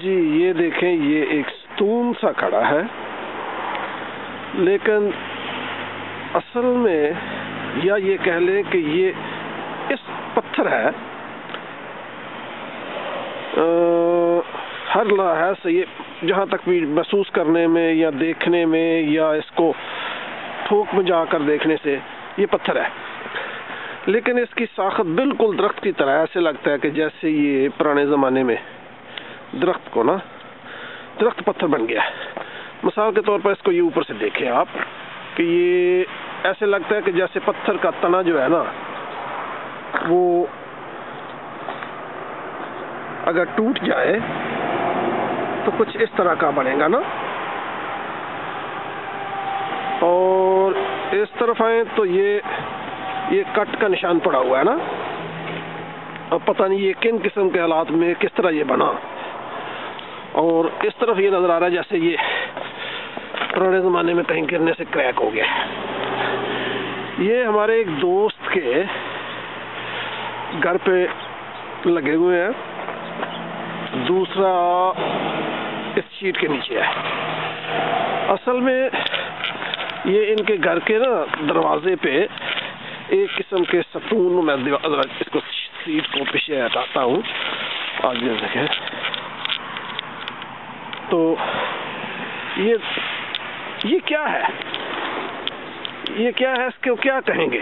جی یہ دیکھیں، یہ ایک ستون سا کھڑا ہے، لیکن اصل میں یا یہ کہہ لیں کہ یہ اس پتھر ہے، ہر لحاظ سے یہ جہاں تک بھی محسوس کرنے میں یا دیکھنے میں یا اس کو ٹھوک میں جا کر دیکھنے سے یہ پتھر ہے، لیکن اس کی ساخت بالکل درخت کی طرح، ایسے لگتا ہے کہ جیسے یہ پرانے زمانے میں درخت کو نا درخت پتھر بن گیا ہے۔ مثال کے طور پر اس کو یہ اوپر سے دیکھیں آپ کہ یہ ایسے لگتا ہے کہ جیسے پتھر کا تنا جو ہے نا وہ اگر ٹوٹ جائے تو کچھ اس طرح کا بنے گا نا، اور اس طرف آئیں تو یہ کٹ کا نشان پڑا ہوا ہے نا، اب پتہ نہیں یہ کن قسم کے حالات میں کس طرح یہ بنا، اور اس طرف یہ نظر آ رہا ہے جیسے یہ پرانے زمانے میں کہیں گرنے سے کریک ہو گیا۔ یہ ہمارے ایک دوست کے گھر پہ لگے ہوئے ہیں، دوسرا اس شیٹ کے نیچے ہے۔ اصل میں یہ ان کے گھر کے نا دروازے پہ ایک قسم کے ستون، میں اس کو سیٹ کو پیچھے ہٹاتا ہوں، آگے دیکھیں تو یہ کیا ہے، یہ کیا ہے، اس کو کیا کہیں گے؟